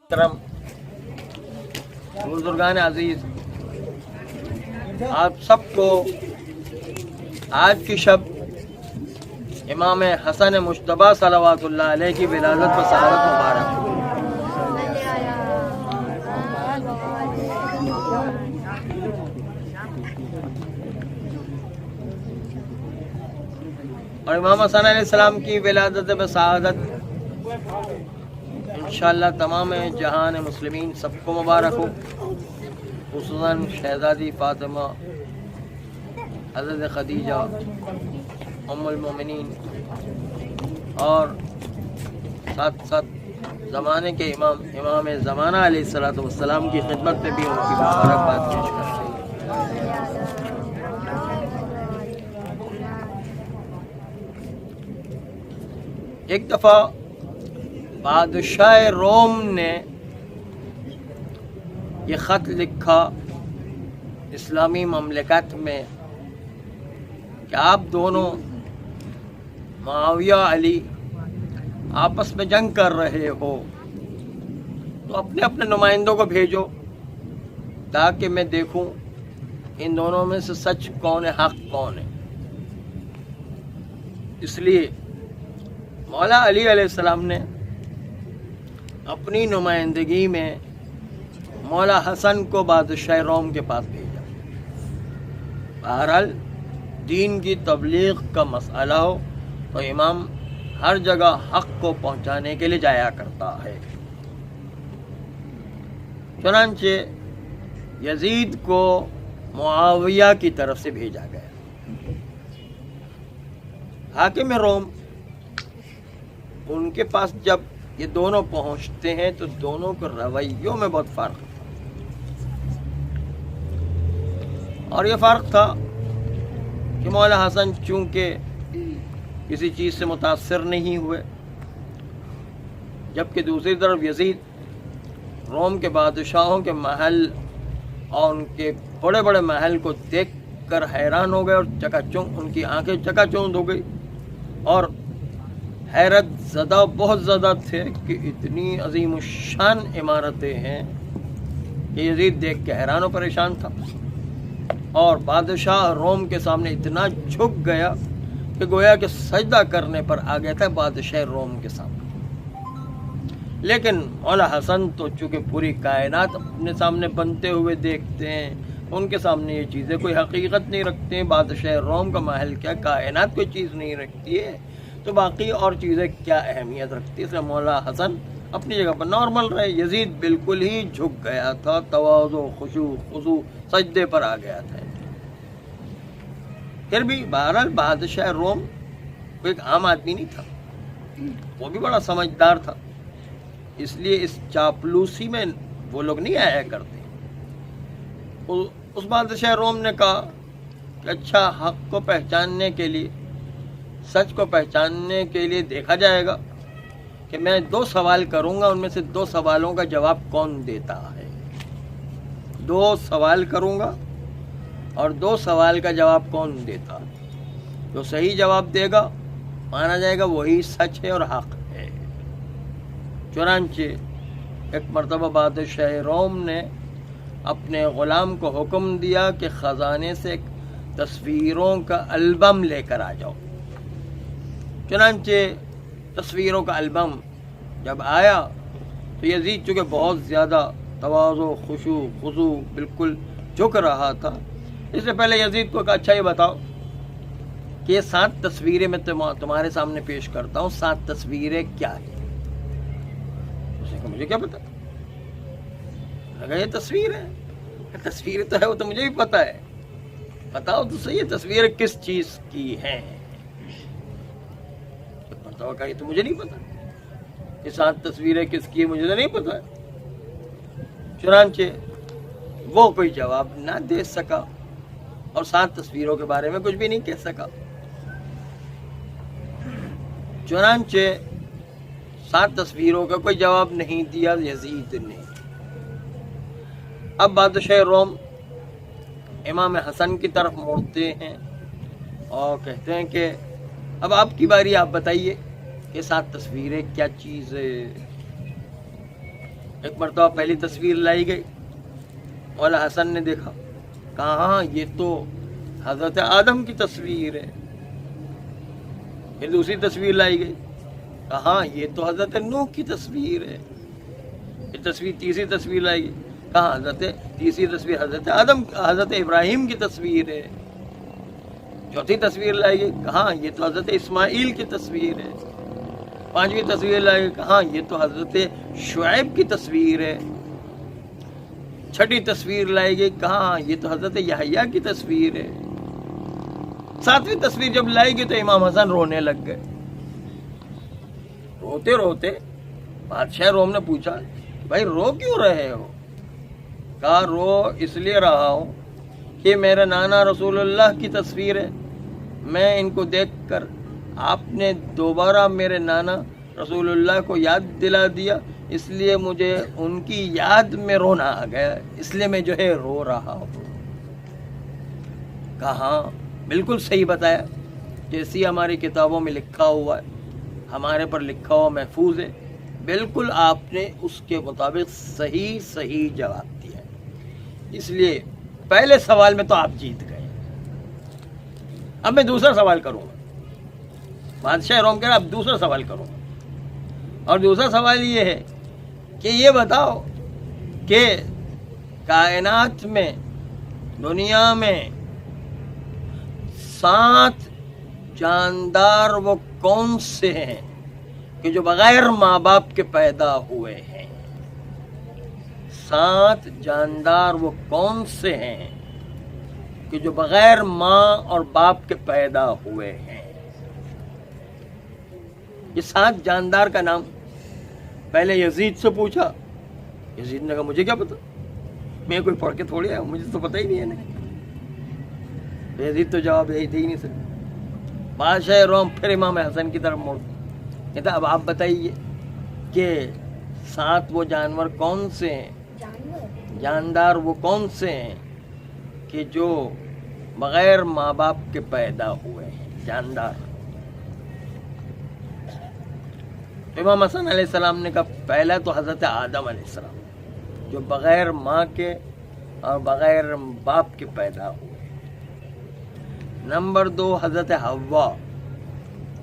کرم بزرگان عزیز، آپ سب کو آج کی شب امام حسن مجتبیٰ صلوات اللہ علیہ کی ولادت و سعادت مبارک ہو۔ اور امام حسن علیہ السلام کی ولادت و سعادت انشاءاللہ تمام جہان مسلمین سب کو مبارک ہو، خصوصاً شہزادی فاطمہ، حضرت خدیجہ ام المومنین، اور ساتھ ساتھ زمانے کے امام زمانہ علیہ السلام کی خدمت میں بھی ان کی مبارکباد پیش کرتے ہیں۔ ایک دفعہ بادشاہ روم نے یہ خط لکھا اسلامی مملکت میں کہ آپ دونوں معاویہ علی آپس میں جنگ کر رہے ہو، تو اپنے اپنے نمائندوں کو بھیجو تاکہ میں دیکھوں ان دونوں میں سے سچ کون ہے، حق کون ہے۔ اس لیے مولا علی علیہ السلام نے اپنی نمائندگی میں مولا حسن کو بادشاہ روم کے پاس بھیجا۔ بہرحال دین کی تبلیغ کا مسئلہ ہو تو امام ہر جگہ حق کو پہنچانے کے لیے جایا کرتا ہے۔ چنانچہ یزید کو معاویہ کی طرف سے بھیجا گیا۔ حاکم روم، ان کے پاس جب یہ دونوں پہنچتے ہیں تو دونوں کے رویوں میں بہت فرق تھا، اور یہ فرق تھا کہ مولا حسن چونکہ کسی چیز سے متاثر نہیں ہوئے، جبکہ دوسری طرف یزید روم کے بادشاہوں کے محل اور ان کے بڑے بڑے محل کو دیکھ کر حیران ہو گئے، اور ان کی آنکھیں چکا چوند ہو گئی، اور حیرت زدہ بہت زیادہ تھے کہ اتنی عظیم الشان عمارتیں ہیں کہ یزید دیکھ کے حیران و پریشان تھا، اور بادشاہ روم کے سامنے اتنا جھک گیا کہ گویا کہ سجدہ کرنے پر آ گیا تھا بادشاہ روم کے سامنے۔ لیکن مولا حسن تو چونکہ پوری کائنات اپنے سامنے بنتے ہوئے دیکھتے ہیں، ان کے سامنے یہ چیزیں کوئی حقیقت نہیں رکھتے ہیں۔ بادشاہ روم کا محل کیا، کائنات کوئی چیز نہیں رکھتی ہے، تو باقی اور چیزیں کیا اہمیت رکھتی ہے۔ اس لیے مولا حسن اپنی جگہ پر نارمل رہے، یزید بالکل ہی جھک گیا تھا، تواضع، خضوع سجدے پر آ گیا تھا۔ پھر بھی بہرحال بادشاہ روم وہ ایک عام آدمی نہیں تھا، وہ بھی بڑا سمجھدار تھا، اس لیے اس چاپلوسی میں وہ لوگ نہیں آیا کرتے۔ اس بادشاہ روم نے کہا کہ اچھا، حق کو پہچاننے کے لیے، سچ کو پہچاننے کے لیے دیکھا جائے گا کہ میں 2 سوال کروں گا، ان میں سے 2 سوالوں کا جواب کون دیتا ہے۔ 2 سوال کروں گا اور 2 سوال کا جواب کون دیتا ہے، جو صحیح جواب دے گا مانا جائے گا وہی سچ ہے اور حق ہے۔ چنانچہ ایک مرتبہ بادشاہ روم نے اپنے غلام کو حکم دیا کہ خزانے سے تصویروں کا البم لے کر آ جاؤ۔ چنانچہ تصویروں کا البم جب آیا تو یزید چونکہ بہت زیادہ تواضع، خضوع بالکل جھک رہا تھا، اس سے پہلے یزید کو کہا اچھا یہ بتاؤ کہ یہ 7 تصویریں میں تمہارے سامنے پیش کرتا ہوں، 7 تصویریں کیا ہیں؟ اس نے کہا مجھے کیا پتا؟ لگا یہ تصویر ہے، تصویر تو ہے وہ تو مجھے بھی پتا ہے، بتاؤ تو صحیح یہ تصویریں کس چیز کی ہیں؟ کہ یہ تو مجھے نہیں پتا، یہ 7 تصویریں کس کی ہیں مجھے تو نہیں پتا۔ چنانچہ وہ کوئی جواب نہ دے سکا اور 7 تصویروں کے بارے میں کچھ بھی نہیں کہہ سکا۔ چنانچہ 7 تصویروں کا کوئی جواب نہیں دیا یزید نے۔ اب بادشاہ روم امام حسن کی طرف مڑتے ہیں اور کہتے ہیں کہ اب آپ کی باری، آپ بتائیے کہ 7 تصویریں کیا چیز ہے؟ ایک مرتبہ پہلی تصویر لائی گئی، مولا حسن نے دیکھا، کہا ہاں یہ تو حضرت آدم کی تصویر ہے۔ پھر دوسری تصویر لائی گئی، کہا ہاں یہ تو حضرت نوح کی تصویر ہے۔ پھر تیسری تصویر لائی گئی، کہا تیسری تصویر حضرت ابراہیم کی تصویر ہے۔ چوتھی تصویر لائی گئی، کہا یہ تو حضرت اسماعیل کی تصویر ہے۔ پانچویں تصویر لائی گئی، کہا یہ تو حضرت شعیب کی تصویر ہے۔ چھٹی تصویر لائی گئی، کہا یہ تو حضرت یحییٰ کی تصویر ہے۔ ساتویں تصویر جب لائی گئی تو امام حسن رونے لگ گئے۔ روتے روتے بادشاہ روم نے پوچھا، بھائی رو کیوں رہے ہو؟ کہا رو اس لیے رہا ہوں کہ میرے نانا رسول اللہ کی تصویر ہے، میں ان کو دیکھ کر آپ نے دوبارہ میرے نانا رسول اللہ کو یاد دلا دیا، اس لیے مجھے ان کی یاد میں رونا آ گیا، اس لیے میں جو ہے رو رہا ہوں۔ کہا ہاں بالکل صحیح بتایا، جیسی ہماری کتابوں میں لکھا ہوا ہے، ہمارے پر لکھا ہوا محفوظ ہے، بالکل آپ نے اس کے مطابق صحیح جواب دیا ہے، اس لیے پہلے سوال میں تو آپ جیت گئے۔ اب میں دوسرا سوال کروں گا۔ بادشاہ روم کہہ رہا اب دوسرا سوال کروں گا، اور دوسرا سوال یہ ہے کہ یہ بتاؤ کہ کائنات میں، دنیا میں 7 جاندار وہ کون سے ہیں کہ جو بغیر ماں باپ کے پیدا ہوئے ہیں؟ 7 جاندار وہ کون سے ہیں کہ جو بغیر ماں اور باپ کے پیدا ہوئے ہیں؟ یہ 7 جاندار کا نام پہلے یزید سے پوچھا، یزید نے کہا مجھے کیا پتا، میں کوئی پڑھ کے تھوڑی آیا، مجھے تو پتہ ہی نہیں ہے۔ یزید تو جواب دے ہی نہیں سکتے۔ بادشاہ روم پھر امام حسن کی طرف موڑ کہتا اب آپ بتائیے کہ 7 وہ جانور کون سے ہیں، جاندار وہ کون سے ہیں کہ جو بغیر ماں باپ کے پیدا ہوئے ہیں، جاندار۔ امام حسن علیہ السلام نے کہا پہلا تو حضرت آدم علیہ السلام جو بغیر ماں کے اور بغیر باپ کے پیدا ہوئے۔ نمبر 2 حضرت حوا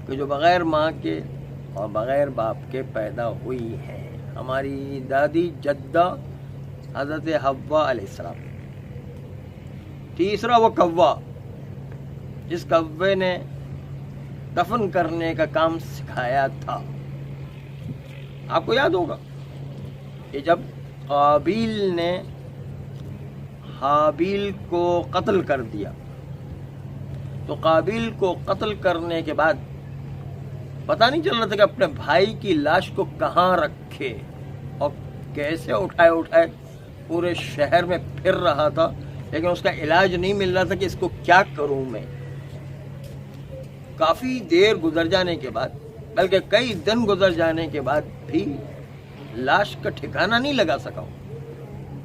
کہ جو بغیر ماں کے اور بغیر باپ کے پیدا ہوئی ہیں، ہماری دادی جدہ حضرت حوا علیہ السلام۔ تیسرا وہ کوا جس کوے نے دفن کرنے کا کام سکھایا تھا۔ آپ کو یاد ہوگا کہ جب قابیل نے حابیل کو قتل کر دیا تو قابیل کو قتل کرنے کے بعد پتہ نہیں چل رہا تھا کہ اپنے بھائی کی لاش کو کہاں رکھے اور کیسے اٹھائے پورے شہر میں پھر رہا تھا، لیکن اس کا علاج نہیں مل رہا تھا کہ اس کو کیا کروں میں۔ کافی دیر گزر جانے کے بعد، بلکہ کئی دن گزر جانے کے بعد بھی لاش کا ٹھکانہ نہیں لگا سکا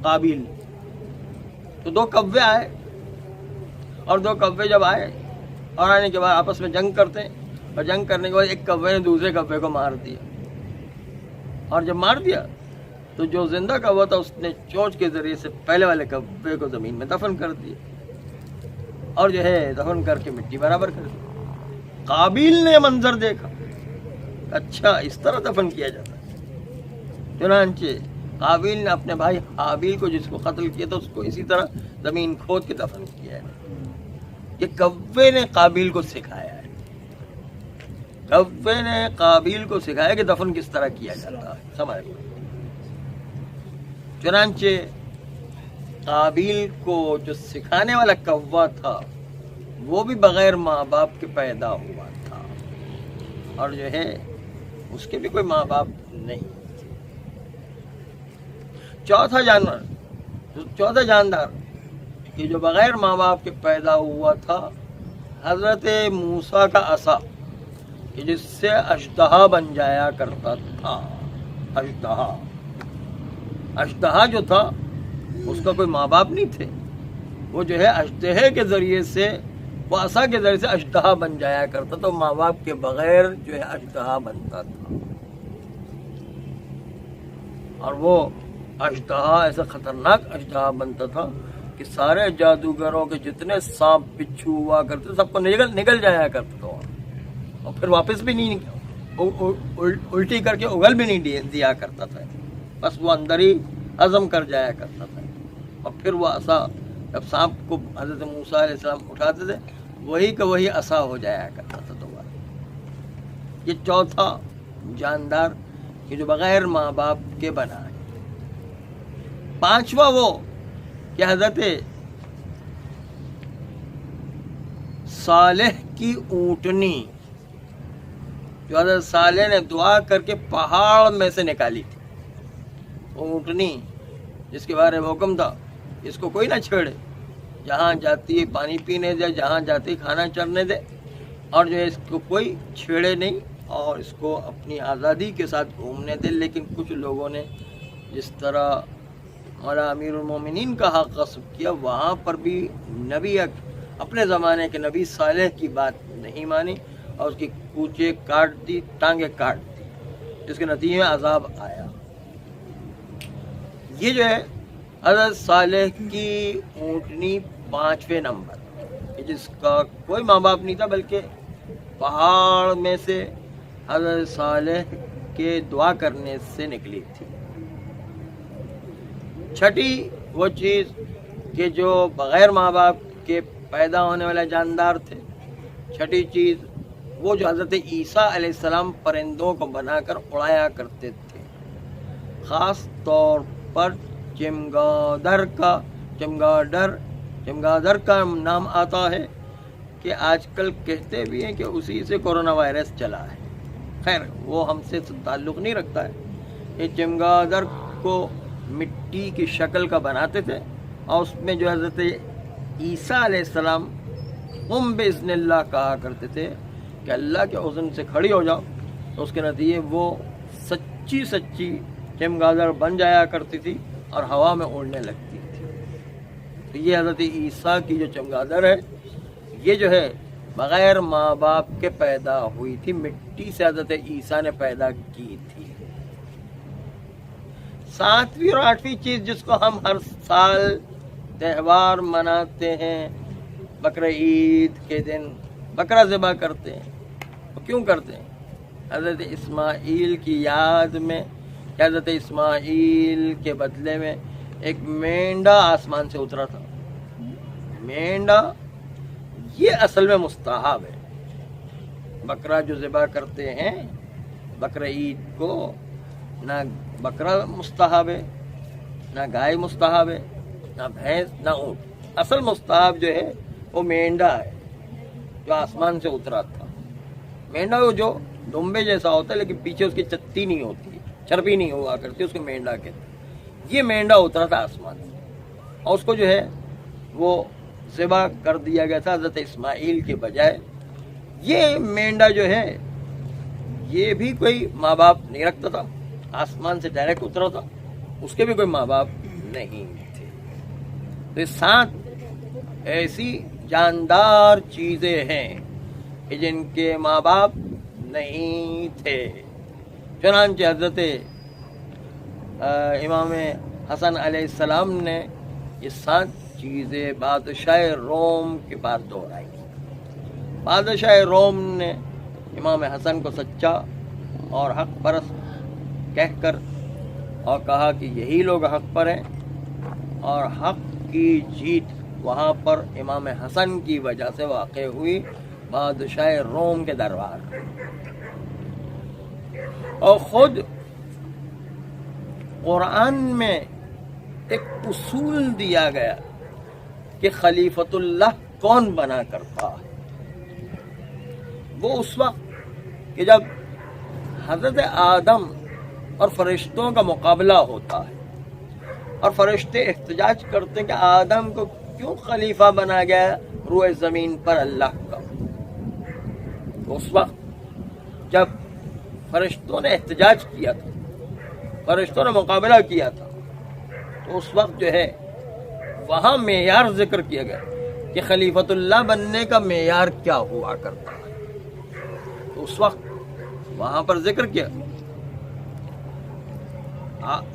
قابیل۔ تو 2 کوے آئے، اور 2 کوے جب آئے اور آنے کے بعد آپس میں جنگ کرتے ہیں، اور جنگ کرنے کے بعد ایک کوے نے دوسرے کوے کو مار دیا، اور جب مار دیا تو جو زندہ کوا تھا اس نے چونچ کے ذریعے سے پہلے والے کوے کو زمین میں دفن کر دیا، اور جو ہے دفن کر کے مٹی برابر کر دی۔ قابیل نے منظر دیکھا، اچھا اس طرح دفن کیا جاتا ہے۔ چنانچہ قابیل نے اپنے بھائی حابیل کو جس کو قتل کیا تھا اس کو اسی طرح زمین کھود کے دفن کیا ہے۔ یہ کوے نے قابیل کو سکھایا ہے، کوے نے قابیل کو سکھایا کہ دفن کس طرح کیا جاتا ہے، سمجھ لو۔ چنانچہ قابیل کو جو سکھانے والا کوا تھا وہ بھی بغیر ماں باپ کے پیدا ہوا تھا، اور جو ہے اس کے بھی کوئی ماں باپ نہیں۔ چوتھا جاندار کہ جو بغیر ماں باپ کے پیدا ہوا تھا، حضرت موسیٰ کا عصا کہ جس سے اژدہا بن جایا کرتا تھا۔ اژدہا جو تھا اس کا کوئی ماں باپ نہیں تھے، وہ جو ہے اژدہے کے ذریعے سے، وہ عصا کے ذریعے سے اژدہا بن جایا کرتا تھا، ماں باپ کے بغیر جو ہے اژدہا بنتا تھا، اور وہ اژدہا ایسا خطرناک اژدہا بنتا تھا کہ سارے جادوگروں کے جتنے سانپ بچھو ہوا کرتے سب کو نگل جایا کرتا تھا، اور پھر واپس بھی نہیں الٹی کر کے اگل بھی نہیں دیا کرتا تھا، بس وہ اندر ہی ہضم کر جایا کرتا تھا۔ اور پھر وہ عصا جب سانپ کو حضرت موسیٰ علیہ السلام اٹھاتے تھے وہی کا وہی عصا ہو جایا کرتا تھا دوبارہ۔ یہ چوتھا جاندار کہ جو بغیر ماں باپ کے بنا ہے۔ پانچواں وہ کہ حضرت صالح کی اونٹنی جو حضرت صالح نے دعا کر کے پہاڑ میں سے نکالی تھی، اونٹنی جس کے بارے میں حکم تھا اس کو کوئی نہ چھیڑے، جہاں جاتی ہے پانی پینے دے، جہاں جاتی کھانا چرنے دے، اور جو ہے اس کو کوئی چھیڑے نہیں اور اس کو اپنی آزادی کے ساتھ گھومنے دے۔ لیکن کچھ لوگوں نے جس طرح مولا امیر المومنین کا حق غصب کیا، وہاں پر بھی نبی اپنے زمانے کے نبی صالح کی بات نہیں مانی اور اس کی کوچے کاٹ دی، ٹانگیں کاٹ دی، جس کے نتیجے میں عذاب آیا۔ یہ جو ہے حضرت صالح کی اونٹنی پانچویں نمبر، جس کا کوئی ماں باپ نہیں تھا بلکہ پہاڑ میں سے حضرت صالح کے دعا کرنے سے نکلی تھی۔ چھٹی وہ چیز کہ جو بغیر ماں باپ کے پیدا ہونے والے جاندار تھے، چھٹی چیز وہ جو حضرت عیسیٰ علیہ السلام پرندوں کو بنا کر اڑایا کرتے تھے، خاص طور پر چمگادر کا نام آتا ہے کہ آج کل کہتے بھی ہیں کہ اسی سے کورونا وائرس چلا ہے۔ خیر وہ ہم سے تعلق نہیں رکھتا ہے۔ یہ چمگادر کو مٹی کی شکل کا بناتے تھے اور اس میں جو حضرت عیسیٰ علیہ السلام ہم بإذن اللہ کہا کرتے تھے کہ اللہ کے اذن سے کھڑی ہو جاؤ، تو اس کے نتیجے وہ سچی چمگادر بن جایا کرتی تھی اور ہوا میں اڑنے لگتی تھی۔ تو یہ حضرت عیسیٰ کی جو چمگادر ہے یہ جو ہے بغیر ماں باپ کے پیدا ہوئی تھی، مٹی سے حضرت عیسیٰ نے پیدا کی تھی۔ ساتویں اور آٹھویں چیز جس کو ہم ہر سال تہوار مناتے ہیں، بقرعید کے دن بکرا ذبح کرتے ہیں، وہ کیوں کرتے ہیں؟ حضرت اسماعیل کی یاد میں، حضرت اسماعیل کے بدلے میں ایک مینڈا آسمان سے اترا تھا۔ مینڈا یہ اصل میں مستحب ہے۔ بکرا جو ذبح کرتے ہیں بقرعید کو، نہ بکرا مستحب ہے، نہ گائے مستحب ہے، نہ بھینس، نہ اونٹ۔ اصل مستحب جو ہے وہ مینڈا ہے جو آسمان سے اترا تھا۔ مینڈا وہ جو ڈمبے جیسا ہوتا ہے لیکن پیچھے اس کی چتی نہیں ہوتی، چربی نہیں ہوا کرتی، اس کو مینڈا کہتے ہیں۔ یہ مینڈا اترا تھا آسمان سے اور اس کو جو ہے وہ ذبح کر دیا گیا تھا حضرت اسماعیل کے بجائے۔ یہ مینڈا جو ہے یہ بھی کوئی ماں باپ نہیں رکھتا تھا، آسمان سے ڈائریکٹ اترا تھا، اس کے بھی کوئی ماں باپ نہیں تھے۔ تو یہ 7 ایسی جاندار چیزیں ہیں کہ جن کے ماں باپ نہیں تھے۔ چنانچہ حضرت امام حسن علیہ السلام نے یہ 7 چیزیں بادشاہ روم کے پاس دہرائی۔ بادشاہ روم نے امام حسن کو سچا اور حق پرست کہہ کر اور کہا کہ یہی لوگ حق پر ہیں، اور حق کی جیت وہاں پر امام حسن کی وجہ سے واقع ہوئی بادشاہ روم کے دربار۔ اور خود قرآن میں ایک اصول دیا گیا کہ خلیفۃ اللہ کون بنا کرتا ہے۔ وہ اس وقت کہ جب حضرت آدم اور فرشتوں کا مقابلہ ہوتا ہے اور فرشتے احتجاج کرتے ہیں کہ آدم کو کیوں خلیفہ بنا گیا روئے زمین پر اللہ کا۔ اس وقت جب فرشتوں نے احتجاج کیا تھا، فرشتوں نے مقابلہ کیا تھا، تو اس وقت جو ہے وہاں معیار ذکر کیا گیا کہ خلیفۃ اللہ بننے کا معیار کیا ہوا کرتا ہے۔ تو اس وقت وہاں پر ذکر کیا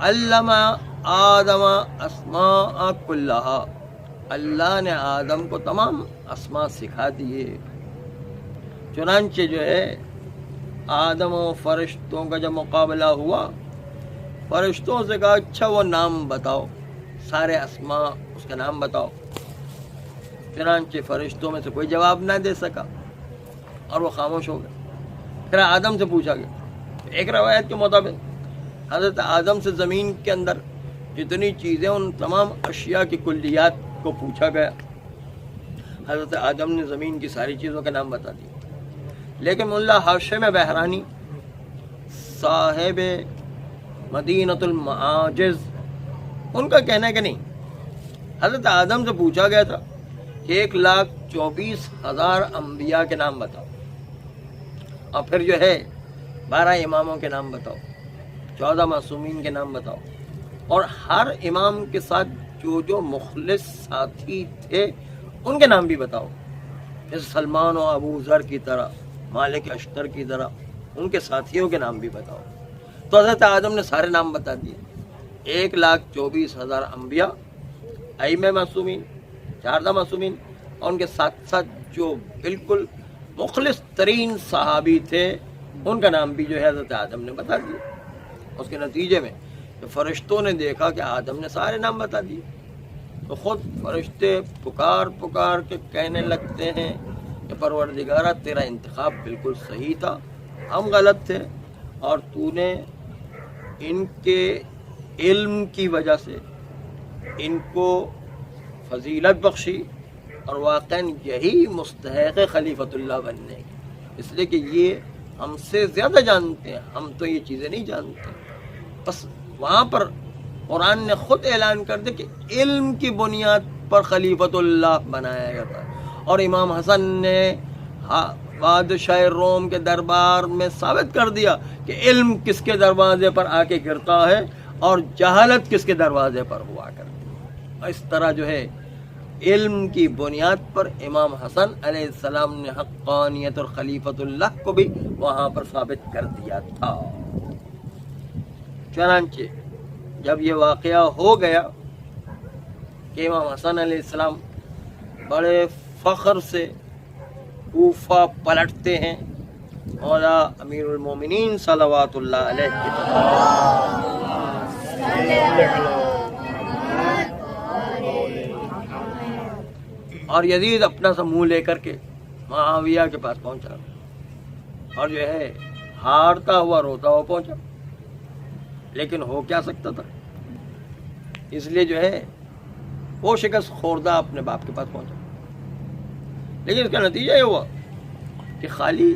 علامہ آدم اسماء کلہا، اللہ نے آدم کو تمام اسماء سکھا دیے۔ چنانچہ جو ہے آدم و فرشتوں کا جب مقابلہ ہوا، فرشتوں سے کہا اچھا وہ نام بتاؤ، سارے اسماء اس کا نام بتاؤ۔ چنانچہ فرشتوں میں سے کوئی جواب نہ دے سکا اور وہ خاموش ہو گئے۔ پھر آدم سے پوچھا گیا، ایک روایت کے مطابق حضرت آدم سے زمین کے اندر جتنی چیزیں ان تمام اشیاء کی کلیات کو پوچھا گیا۔ حضرت آدم نے زمین کی ساری چیزوں کے نام بتا دیے، لیکن ملا ہاشم بحرانی صاحب مدینۃ المعاجز، ان کا کہنا ہے کہ نہیں، حضرت آدم سے پوچھا گیا تھا کہ 1,24,000 انبیاء کے نام بتاؤ، اور پھر جو ہے 12 اماموں کے نام بتاؤ، 14 معصومین کے نام بتاؤ، اور ہر امام کے ساتھ جو مخلص ساتھی تھے ان کے نام بھی بتاؤ، جیسے سلمان و ابو ذر کی طرح، مالک اشتر کی طرح ان کے ساتھیوں کے نام بھی بتاؤ۔ تو حضرت آدم نے سارے نام بتا دیے، 1,24,000 انبیاء، ائمہ معصومین، 14 معصومین، اور ان کے ساتھ ساتھ جو بالکل مخلص ترین صحابی تھے ان کا نام بھی جو ہے حضرت آدم نے بتا دیا۔ اس کے نتیجے میں کہ فرشتوں نے دیکھا کہ آدم نے سارے نام بتا دیے، تو خود فرشتے پکار پکار کے کہنے لگتے ہیں کہ پروردگارہ تیرا انتخاب بالکل صحیح تھا، ہم غلط تھے، اور تو نے ان کے علم کی وجہ سے ان کو فضیلت بخشی، اور واقعاً یہی مستحق خلیفۃ اللہ بننے کی، اس لیے کہ یہ ہم سے زیادہ جانتے ہیں، ہم تو یہ چیزیں نہیں جانتے۔ بس وہاں پر قرآن نے خود اعلان کر دیا کہ علم کی بنیاد پر خلیفۃ اللہ بنایا گیا تھا، اور امام حسن نے بادشاہ روم کے دربار میں ثابت کر دیا کہ علم کس کے دروازے پر آ کے گرتا ہے اور جہالت کس کے دروازے پر ہوا کرتی ہے۔ اس طرح جو ہے علم کی بنیاد پر امام حسن علیہ السلام نے حقانیت اور خلیفۃ اللہ کو بھی وہاں پر ثابت کر دیا تھا۔ چنانچہ جب یہ واقعہ ہو گیا کہ امام حسن علیہ السلام بڑے فخر سے کوفہ پلٹتے ہیں، مولا امیر المومنین صلوات اللہ علیہ کی اور یزید اپنا سا منہ لے کر کے معاویہ کے پاس پہنچا، اور جو ہے ہارتا ہوا روتا ہوا پہنچا، لیکن ہو کیا سکتا تھا، اس لیے جو ہے وہ شکست خوردہ اپنے باپ کے پاس پہنچا۔ لیکن اس کا نتیجہ یہ ہوا کہ خالی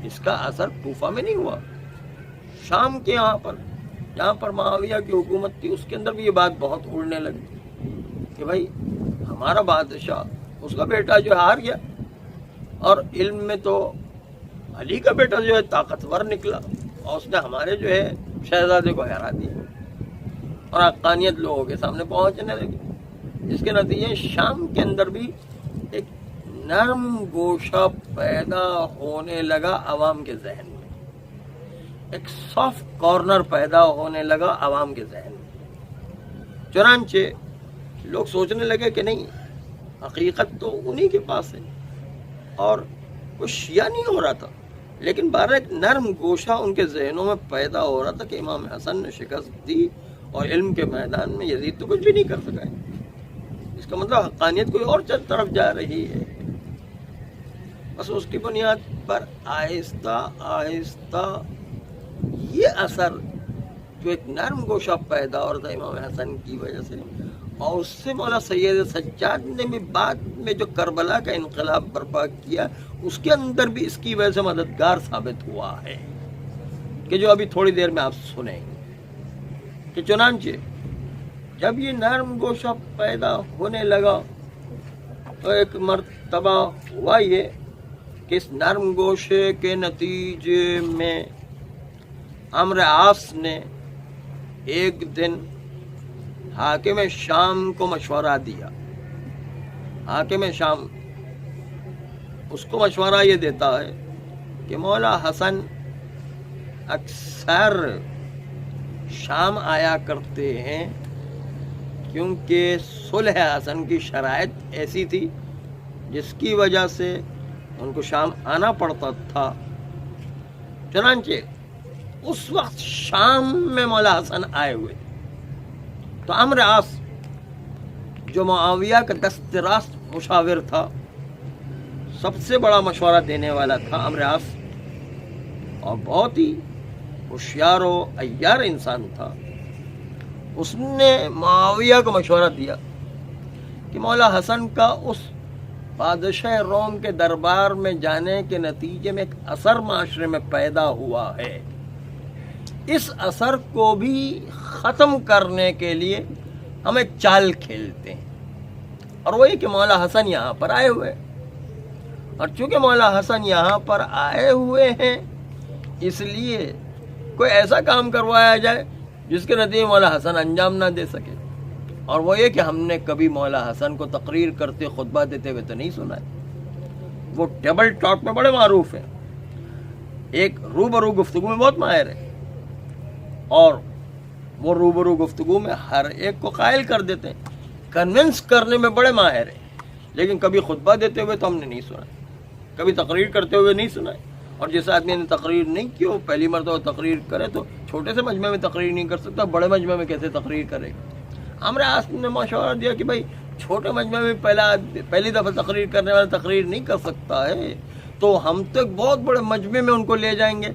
اس کا اثر کوفہ میں نہیں ہوا، شام کے یہاں پر جہاں پر معاویہ کی حکومت تھی اس کے اندر بھی یہ بات بہت اڑنے لگی کہ بھائی ہمارا بادشاہ، اس کا بیٹا جو ہار گیا، اور علم میں تو علی کا بیٹا جو ہے طاقتور نکلا، اور اس نے ہمارے جو ہے شہزادے کو ہرا دیا، اور حقانیت لوگوں کے سامنے پہنچنے لگی۔ اس کے نتیجے شام کے اندر بھی ایک نرم گوشہ پیدا ہونے لگا عوام کے ذہن میں، ایک سافٹ کارنر پیدا ہونے لگا عوام کے ذہن میں۔ چنانچہ لوگ سوچنے لگے کہ نہیں، حقیقت تو انہی کے پاس ہے، اور کچھ شیعہ نہیں ہو رہا تھا، لیکن بہرحال ایک نرم گوشہ ان کے ذہنوں میں پیدا ہو رہا تھا کہ امام حسن نے شکست دی، اور علم کے میدان میں یزید تو کچھ بھی نہیں کر سکا ہے۔ اس کا مطلب حقانیت کوئی اور طرف جا رہی ہے۔ بس اس کی بنیاد پر آہستہ آہستہ یہ اثر جو ایک نرم گوشہ پیدا ہو رہا تھا امام حسن کی وجہ سے، اور اس سے مولا سید سجاد نے بھی بعد میں جو کربلا کا انقلاب برپا کیا، اس کے اندر بھی اس کی وجہ سے مددگار ثابت ہوا ہے، کہ جو ابھی تھوڑی دیر میں آپ سنیں گے کہ چنانچہ جب یہ نرم گوشہ پیدا ہونے لگا تو ایک مرتبہ ہوا یہ کہ اس نرم گوشے کے نتیجے میں عمرو عاص نے ایک دن حاکم شام کو مشورہ دیا۔ حاکم شام اس کو مشورہ یہ دیتا ہے کہ مولا حسن اکثر شام آیا کرتے ہیں کیونکہ صلح حسن کی شرائط ایسی تھی جس کی وجہ سے ان کو شام آنا پڑتا تھا. چنانچہ اس وقت شام میں مولا حسن آئے ہوئے تو عمرو عاص جو معاویہ کا دست راست مشاور تھا، سب سے بڑا مشورہ دینے والا تھا عمرو عاص، اور بہت ہی ہوشیار و عیار انسان تھا. اس نے معاویہ کو مشورہ دیا کہ مولا حسن کا اس بادشاہ روم کے دربار میں جانے کے نتیجے میں ایک اثر معاشرے میں پیدا ہوا ہے، اس اثر کو بھی ختم کرنے کے لیے ہم ایک چال کھیلتے ہیں، اور وہ یہ کہ مولا حسن یہاں پر آئے ہوئے، اور چونکہ مولا حسن یہاں پر آئے ہوئے ہیں اس لیے کوئی ایسا کام کروایا جائے جس کے نتیجے مولا حسن انجام نہ دے سکے. اور وہ یہ کہ ہم نے کبھی مولا حسن کو تقریر کرتے خطبہ دیتے ہوئے تو نہیں سنا ہے. وہ ٹیبل ٹاک میں بڑے معروف ہیں، ایک روبرو گفتگو میں بہت ماہر ہے، اور وہ روبرو گفتگو میں ہر ایک کو قائل کر دیتے ہیں، کنونس کرنے میں بڑے ماہر ہیں. لیکن کبھی خطبہ دیتے ہوئے تو ہم نے نہیں سنا، کبھی تقریر کرتے ہوئے نہیں سنا. اور جس آدمی نے تقریر نہیں کی وہ پہلی مرتبہ تقریر کرے تو چھوٹے سے مجمع میں تقریر نہیں کر سکتا، بڑے مجمع میں کیسے تقریر کرے گا. عمرو عاص نے مشورہ دیا کہ بھائی چھوٹے مجمع میں پہلی دفعہ تقریر کرنے والا تقریر نہیں کر سکتا ہے، تو ہم تو ایک بہت بڑے مجمع میں ان کو لے جائیں گے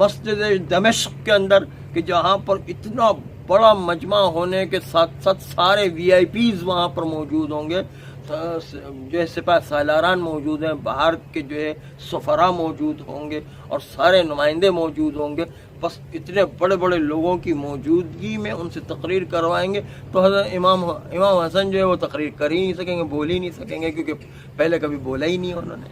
مسجد دمشق کے اندر، کہ جہاں پر اتنا بڑا مجمع ہونے کے ساتھ ساتھ سارے وی آئی پیز وہاں پر موجود ہوں گے، جو ہے سپاہ سالاران موجود ہیں، باہر کے جو ہے سفراء موجود ہوں گے، اور سارے نمائندے موجود ہوں گے. بس اتنے بڑے بڑے لوگوں کی موجودگی میں ان سے تقریر کروائیں گے تو حضرت امام حسن جو ہے وہ تقریر کر ہی نہیں سکیں گے، بول ہی نہیں سکیں گے، کیونکہ پہلے کبھی بولا ہی نہیں انہوں نے.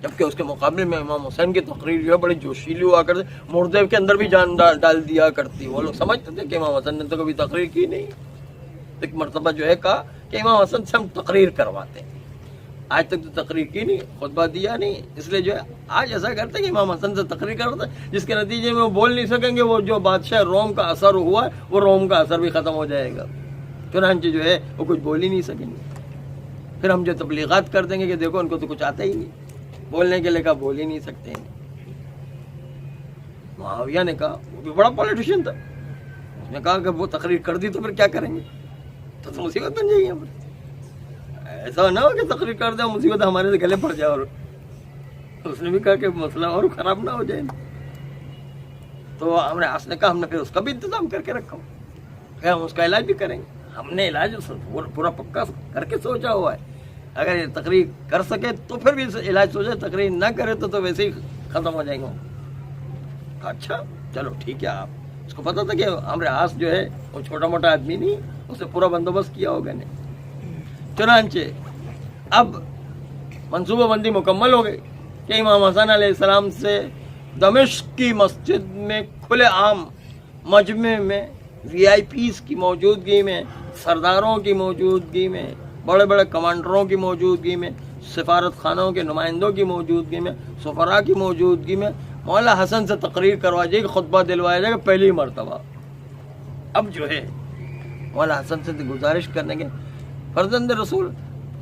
جبکہ اس کے مقابلے میں امام حسین کی تقریر جو ہے بڑی جوشیلی ہوا کرتی، مردے کے اندر بھی جان ڈال دیا کرتی. وہ لوگ سمجھتے تھے کہ امام حسن نے تو کبھی تقریر کی نہیں. ایک مرتبہ جو ہے کہا کہ امام حسن سے ہم تقریر کرواتے ہیں، آج تک تو تقریر کی نہیں، خطبہ دیا نہیں، اس لیے جو ہے آج ایسا کرتے ہیں کہ امام حسن سے تقریر کرتے ہیں، جس کے نتیجے میں وہ بول نہیں سکیں گے. وہ جو بادشاہ روم کا اثر ہوا ہے وہ روم کا اثر بھی ختم ہو جائے گا، چنانچہ جو ہے وہ کچھ بول ہی نہیں سکیں گے. پھر ہم جو تبلیغات کر دیں گے کہ دیکھو ان کو تو کچھ آتا ہی نہیں، بولنے کے لیے کہا بول ہی نہیں سکتے ہیں. معاویہ نے کہا، وہ بھی بڑا پولیٹیشین تھا، اس نے کہا کہ وہ تقریر کر دی تو پھر کیا کریں گے، تو مصیبت بن جائے گی ہمیں. ایسا نہ ہو کہ تقریر کر دیں مصیبت ہمارے سے گلے پڑ جائے. اور اس نے بھی کہا کہ مسئلہ اور خراب نہ ہو جائے. تو ہم نے عاص نے کہا ہم نے پھر اس کا بھی انتظام کر کے رکھا، کہ ہم اس کا علاج بھی کریں گے. ہم نے علاج پورا پکا کر کے سوچا ہوا ہے، اگر یہ تقریر کر سکے تو پھر بھی علاج سوچے، تقریر نہ کرے تو ویسے ہی ختم ہو جائیں گے. اچھا چلو ٹھیک ہے. آپ اس کو پتا تھا کہ ہمارے عاص جو ہے وہ چھوٹا موٹا آدمی نہیں، اسے پورا بندوبست کیا ہوگا نے. چنانچہ اب منصوبہ بندی مکمل ہو گئی کہ امام حسن علیہ السلام سے دمشق کی مسجد میں کھلے عام مجمع میں وی آئی پیز کی موجودگی میں، سرداروں کی موجودگی میں، بڑے بڑے کمانڈروں کی موجودگی میں، سفارت خانوں کے نمائندوں کی موجودگی میں، سفراء کی موجودگی میں مولا حسن سے تقریر کروائی جائے گی، خطبہ دلوایا جائے گا پہلی مرتبہ. اب جو ہے مولا حسن سے گزارش کرنے کے، فرزند رسول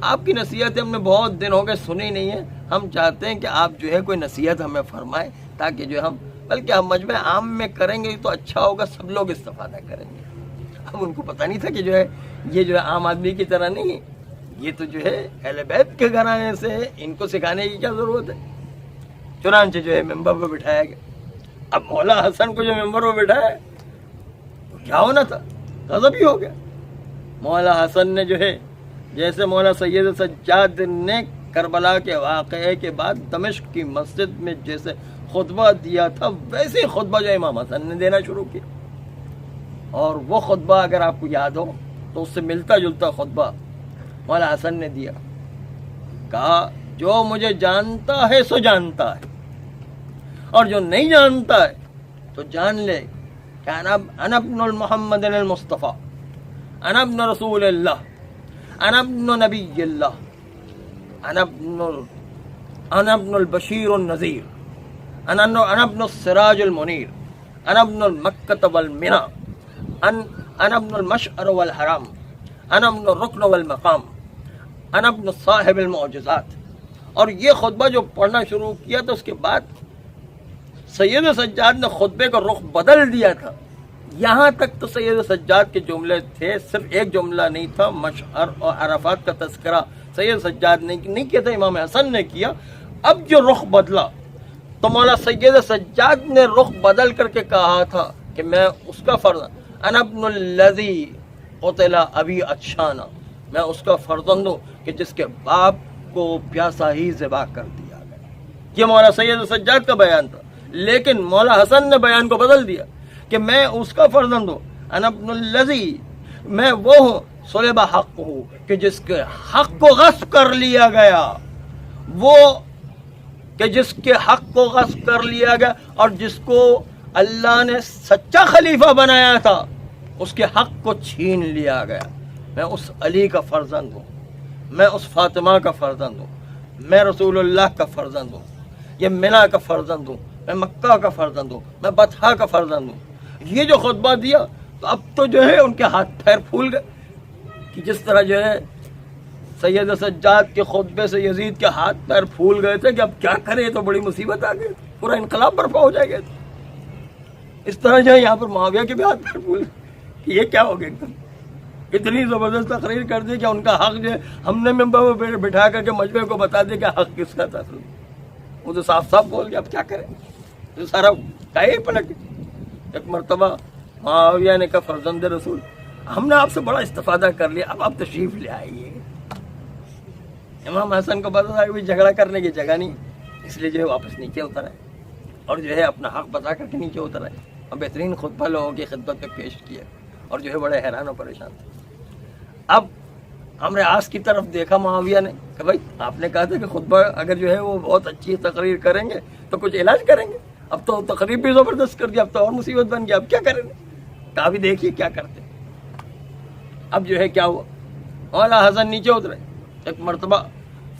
آپ کی نصیحت ہم نے بہت دن ہو گئے سنی نہیں ہے، ہم چاہتے ہیں کہ آپ جو ہے کوئی نصیحت ہمیں فرمائے تاکہ جو ہم بلکہ ہم مجمع عام میں کریں گے تو اچھا ہوگا، سب لوگ استفادہ کریں گے. اب ان کو پتہ نہیں تھا کہ جو ہے یہ جو ہے عام آدمی کی طرح نہیں ہے، یہ تو جو ہے اہل بیت کے گھرانے سے ہے، ان کو سکھانے کی کیا ضرورت ہے. چنانچہ جو ہے ممبر پہ بٹھایا گیا. اب مولا حسن کو جو ممبر پہ بٹھایا تو کیا ہونا تھا، غضب ہی ہو گیا. مولا حسن نے جو ہے جیسے مولا سید سجاد نے کربلا کے واقعے کے بعد دمشق کی مسجد میں جیسے خطبہ دیا تھا ویسے ہی خطبہ جو امام حسن نے دینا شروع کیا. اور وہ خطبہ اگر آپ کو یاد ہو تو اس سے ملتا جلتا خطبہ مولا حسن نے دیا. کہا جو مجھے جانتا ہے سو جانتا ہے، اور جو نہیں جانتا ہے تو جان لے کہ انا ابن المحمد المصطفیٰ، انا ابن رسول اللہ، انا ابن نبی اللہ، انا ابن البشیر النذیر، انا ابن السراج المنیر، انا ابن المکۃ والمنى انا ابن المشعر والحرام انا ابن الرکن والمقام انا ابن صاحب المعجزات. اور یہ خطبہ جو پڑھنا شروع کیا تو اس کے بعد سید سجاد نے خطبے کا رخ بدل دیا تھا. یہاں تک تو سید سجاد کے جملے تھے، صرف ایک جملہ نہیں تھا، مشعر اور عرفات کا تذکرہ سید سجاد نے نہیں کیا تھا، امام حسن نے کیا. اب جو رخ بدلا تو مولا سید سجاد نے رخ بدل کر کے کہا تھا کہ میں اس کا فرزند، انا ابن الذی قتل ابی عطشانا، میں اس کا فرزند ہوں کہ جس کے باپ کو پیاسا ہی ذبح کر دیا گیا. یہ مولا سید سجاد کا بیان تھا، لیکن مولا حسن نے بیان کو بدل دیا کہ میں اس کا فرزند ہوں، انا ابن الذی، میں وہ ہوں، صلب حق ہوں، کہ جس کے حق کو غصب کر لیا گیا، وہ کہ جس کے حق کو غصب کر لیا گیا اور جس کو اللہ نے سچا خلیفہ بنایا تھا اس کے حق کو چھین لیا گیا. میں اس علی کا فرزند ہوں، میں اس فاطمہ کا فرزند ہوں، میں رسول اللہ کا فرزند ہوں، یہ منا کا فرزند ہوں، میں مکہ کا فرزند ہوں، میں بطحا کا فرزند ہوں. یہ جو خطبہ دیا تو اب تو جو ہے ان کے ہاتھ پیر پھول گئے کہ جس طرح جو ہے سید سجاد کے خطبے سے یزید کے ہاتھ پیر پھول گئے تھے کہ اب کیا کرے، تو بڑی مصیبت آ گئی، پورا انقلاب برپا ہو جائے گا. اس طرح جو ہے یہاں پر معاویہ کے بھی ہاتھ پیر پھول گئے کہ یہ کیا ہو گیا، ایک دم اتنی زبردست تقریر کر دی کہ ان کا حق جو ہے ہم نے ممبر پہ بٹھا کر کے مجمع کو بتا دیا کہ حق کس کا تھا. وہ تو صاف صاف بول گیا، اب کیا کریں، تو سارا کہے پلٹ. ایک مرتبہ معاویہ نے کہا فرزند رسول ہم نے آپ سے بڑا استفادہ کر لیا، اب آپ تشریف لے آئیے. امام حسن کو پتا تھا کہ جھگڑا کرنے کی جگہ نہیں، اس لیے جو ہے واپس نیچے اتر آئے اور جو ہے اپنا حق بتا کر کے نیچے اتر آئے اور بہترین خطبہ لوگوں کی خدمت میں پیش کیا اور جو ہے بڑے حیران و پریشان تھے. اب امر عاص کی طرف دیکھا معاویہ نے کہ بھائی آپ نے کہا تھا کہ خطبہ اگر جو ہے وہ بہت اچھی تقریر کریں گے تو کچھ علاج کریں گے، اب تو تقریر بھی زبردست کر دیا، اب تو اور مصیبت بن گیا، اب کیا کریں گے. کہا بھی دیکھیے کیا کرتے. اب جو ہے کیا ہوا، مولا حسن نیچے اترے، ایک مرتبہ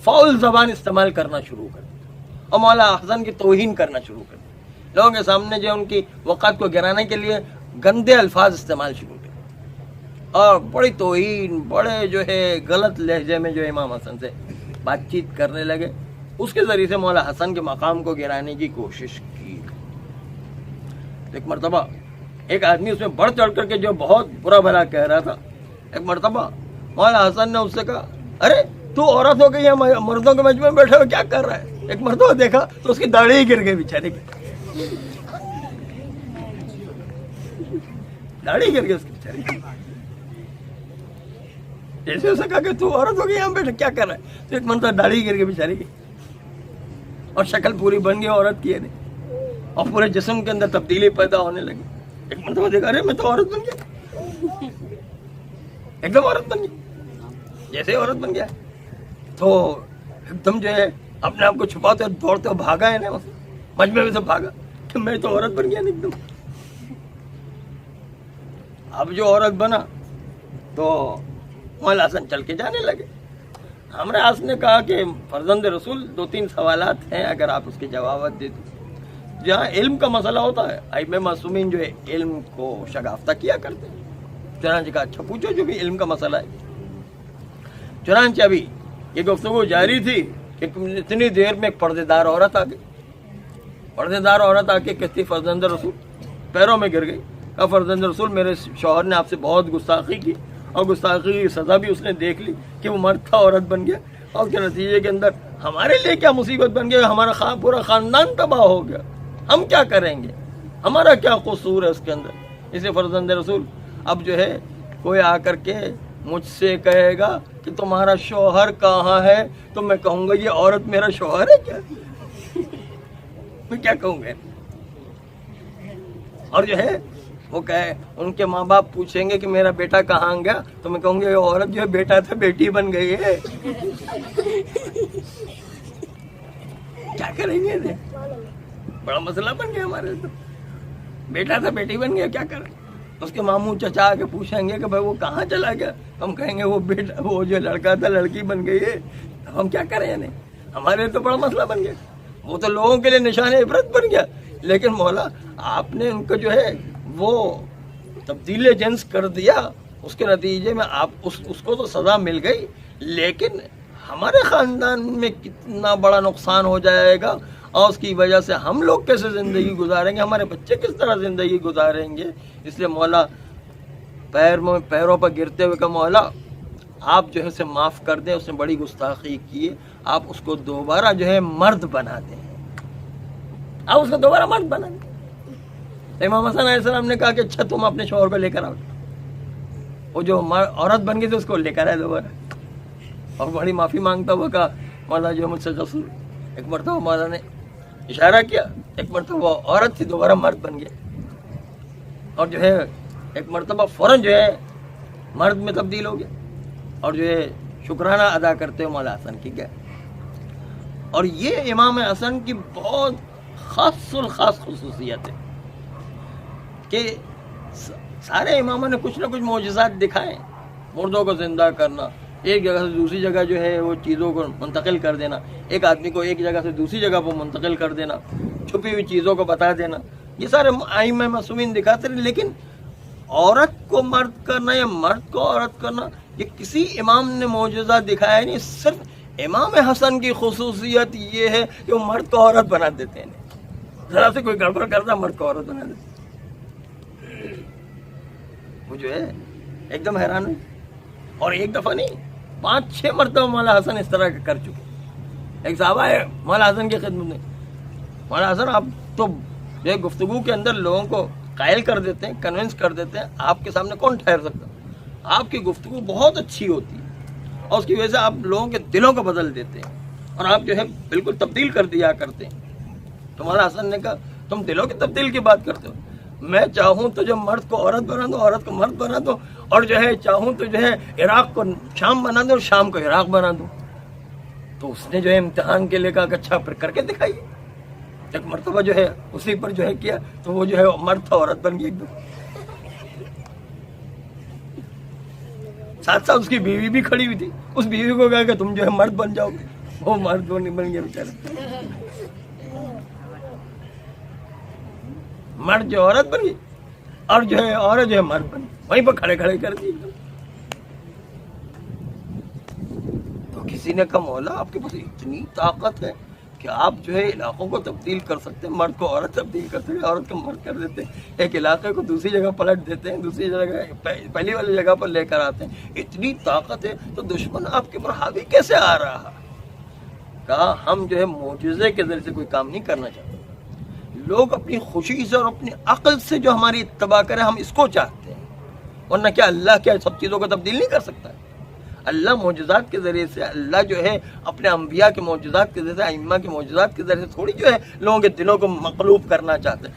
فاؤل زبان استعمال کرنا شروع کر دی اور مولا حسن کی توہین کرنا شروع کر دی. لوگوں کے سامنے جو ان کی وقت کو گرانے کے لیے گندے الفاظ استعمال شروع کر اور بڑی توہین، بڑے جو ہے غلط لہجے میں جو امام حسن سے بات چیت کرنے لگے. اس کے ذریعے سے مولا حسن کے مقام کو گرانے کی کوشش کی. ایک مرتبہ ایک آدمی اس میں بڑھ چڑھ کر کے جو بہت برا بھلا کہہ رہا تھا، ایک مرتبہ مولا حسن نے اس سے کہا ارے تو عورت ہو گئی ہے، مردوں کے مجمع میں بیٹھے ہو کیا کر رہا ہے. ایک مرتبہ دیکھا تو اس کی داڑھی ہی گر گئی بیچارے کی، داڑھی گر گئی اس کی بیچارے کی. جیسے اسے کہا کہ تو عورت ہو گئی یہاں بیٹھے کیا کر رہا ہے، تو ایک مرتبہ داڑھی گر گئی بیچارے کی اور شکل پوری بن گئی عورت کی ہے اور پورے جسم کے اندر تبدیلی پیدا ہونے لگی. ایک مرتبہ دیکھا ارے میں تو عورت بن گیا، ایک دم عورت بن گئی. جیسے عورت بن گیا تو ایک دم جو ہے اپنے آپ کو چھپاتے اور دوڑتے بھاگا ہے نا، مجمع میں سے بھاگا کہ میں تو عورت بن گیا ایک دم. اب جو عورت بنا تو مولا حسن چل کے جانے لگے. ہمارے عاص نے کہا کہ فرزند رسول 2-3 سوالات ہیں، اگر آپ اس کے جوابات دے دیں. جہاں علم کا مسئلہ ہوتا ہے ائمہ معصومین جو ہے علم کو شگافتہ کیا کرتے ہیں. چنانچہ کہا اچھا پوچھو جو بھی علم کا مسئلہ ہے. چنانچہ ابھی یہ گفتگو جاری تھی کہ اتنی دیر میں ایک پردے دار عورت آ گئی. پردے دار عورت آ کے کہتی فرزند رسول، پیروں میں گر گئی. کہا فرزند رسول میرے شوہر نے آپ سے بہت گستاخی کی اور گستاخی کی سزا بھی اس نے دیکھ لی کہ وہ مرد تھا عورت بن گیا، اور کے نتیجے کے اندر ہمارے لیے کیا مصیبت بن گیا، ہمارا پورا خاندان تباہ ہو گیا، ہم کیا کریں گے، ہمارا کیا قصور ہے اس کے اندر. اسے فرزند رسول اب جو ہے کوئی آ کر کے مجھ سے کہے گا کہ تمہارا شوہر کہاں ہے تو میں کہوں گا یہ عورت میرا شوہر ہے کیا، میں کیا کہوں گا. اور جو ہے وہ کہے ان کے ماں باپ پوچھیں گے کہ میرا بیٹا کہاں گیا تو میں کہوں گا یہ عورت جو ہے بیٹا تھا بیٹی بن گئی ہے. کیا کریں گے، بڑا مسئلہ بن گیا ہمارے تو. بیٹا تھا بیٹی بن گیا، کیا کریں. اس کے ماموں چچا کے پوچھیں گے کہ بھائی وہ کہاں چلا گیا، ہم کہیں گے وہ بیٹا وہ جو لڑکا تھا لڑکی بن گئی ہے. ہم کیا کریں، یعنی ہمارے تو بڑا مسئلہ بن گیا. وہ تو لوگوں کے لیے نشان عبرت بن گیا، لیکن مولا آپ نے ان کو جو ہے وہ تبدیل جنس کر دیا، اس کے نتیجے میں آپ اس کو تو سزا مل گئی، لیکن ہمارے خاندان میں کتنا بڑا نقصان ہو جائے گا، اور اس کی وجہ سے ہم لوگ کیسے زندگی گزاریں گے، ہمارے بچے کس طرح زندگی گزاریں گے۔ اس لیے مولا پیروں پر گرتے ہوئے کہ مولا آپ جو ہے اسے معاف کر دیں، اس نے بڑی گستاخی کی ہے، آپ اس کو دوبارہ جو ہے مرد بنا دیں، آپ اس کو دوبارہ مرد بنا دیں۔ امام حسن علیہ السلام نے کہا کہ اچھا تم اپنے شوہر کو لے کر آؤ، وہ جو عورت بن گئی تھی اس کو لے کر آئے دوبارہ، اور بڑی معافی مانگتا ہوا کہا مولا جو مجھ سے قصور، ایک مرتبہ مولا نے اشارہ کیا، ایک مرتبہ وہ عورت تھی دوبارہ مرد بن گیا، اور جو ہے ایک مرتبہ فوراً جو ہے مرد میں تبدیل ہو گیا، اور جو ہے شکرانہ ادا کرتے ہوئے مولا حسن کی گئے۔ اور یہ امام حسن کی بہت خاص الخاص خصوصیت ہے کہ سارے اماموں نے کچھ نہ کچھ معجزات دکھائے، مردوں کو زندہ کرنا، ایک جگہ سے دوسری جگہ جو ہے وہ چیزوں کو منتقل کر دینا، ایک آدمی کو ایک جگہ سے دوسری جگہ پر منتقل کر دینا، چھپی ہوئی چیزوں کو بتا دینا، یہ سارے ائمہ معصومین دکھاتے رہے۔ لیکن عورت کو مرد کرنا یا مرد کو عورت کرنا یہ کسی امام نے معجزہ دکھایا نہیں، صرف امام حسن کی خصوصیت یہ ہے کہ وہ مرد کو عورت بنا دیتے ہیں، ذرا سے کوئی گڑبڑ کرتا مرد کو عورت بنا دیتے، وہ جو ہے ایک دم حیران ہوئی، اور ایک دفعہ نہیں 5-6 مرتبہ مولا حسن اس طرح کر چکے۔ ایک صحابہ ہے مولا حسن کی خدمت میں، مولا حسن آپ تو یہ گفتگو کے اندر لوگوں کو قائل کر دیتے ہیں، کنونس کر دیتے ہیں، آپ کے سامنے کون ٹھہر سکتا، آپ کی گفتگو بہت اچھی ہوتی ہے اور اس کی وجہ سے آپ لوگوں کے دلوں کو بدل دیتے ہیں، اور آپ جو ہے بالکل تبدیل کر دیا کرتے ہیں۔ تو مولا حسن نے کہا تم دلوں کی تبدیل کی بات کرتے ہو، میں چاہوں تو جو مرد کو عورت بنا دو، عورت کو مرد بنا دو، اور جو ہے چاہوں تو جو ہے عراق کو شام بنا دو اور شام کو عراق بنا دو۔ تو اس نے جو ہے امتحان کے لیے کہا کہ اچھا پھر کر کے دکھائیے۔ ایک مرتبہ جو ہے اسی پر جو ہے کیا تو وہ جو ہے مرد تھا عورت بن گئی ایک دم، ساتھ ساتھ اس کی بیوی بھی کھڑی ہوئی تھی، اس بیوی کو کہا کہ تم جو ہے مرد بن جاؤ گے، وہ مرد بن گیا بیچارہ، مرد جو عورت بن گئی اور جو ہے عورت جو ہے مرد بن گئی، وہیں پر کھڑے کھڑے کر دی۔ تو کسی نے کہا مولا آپ کے پاس اتنی طاقت ہے کہ آپ جو ہے علاقوں کو تبدیل کر سکتے ہیں، مرد کو عورت تبدیل کر سکتے ہیں، عورت کو مرد کر دیتے ہیں، ایک علاقے کو دوسری جگہ پلٹ دیتے ہیں، دوسری جگہ پہلی والی جگہ پر لے کر آتے ہیں، اتنی طاقت ہے تو دشمن آپ کے اوپر حاوی کیسے آ رہا؟ کہا ہم جو ہے معجزے کے ذریعے سے کوئی کام نہیں کرنا چاہتے، لوگ اپنی خوشی سے اور اپنی عقل سے جو ہماری اتباع کریں ہم اس کو چاہتے ہیں، ورنہ کیا اللہ کیا سب چیزوں کو تبدیل نہیں کر سکتا ہے؟ اللہ معجزات کے ذریعے سے، اللہ جو ہے اپنے انبیاء کے معجزات کے ذریعے سے، ائمہ کے معجزات کے ذریعے سے تھوڑی جو ہے لوگوں کے دلوں کو مقلوب کرنا چاہتے ہیں۔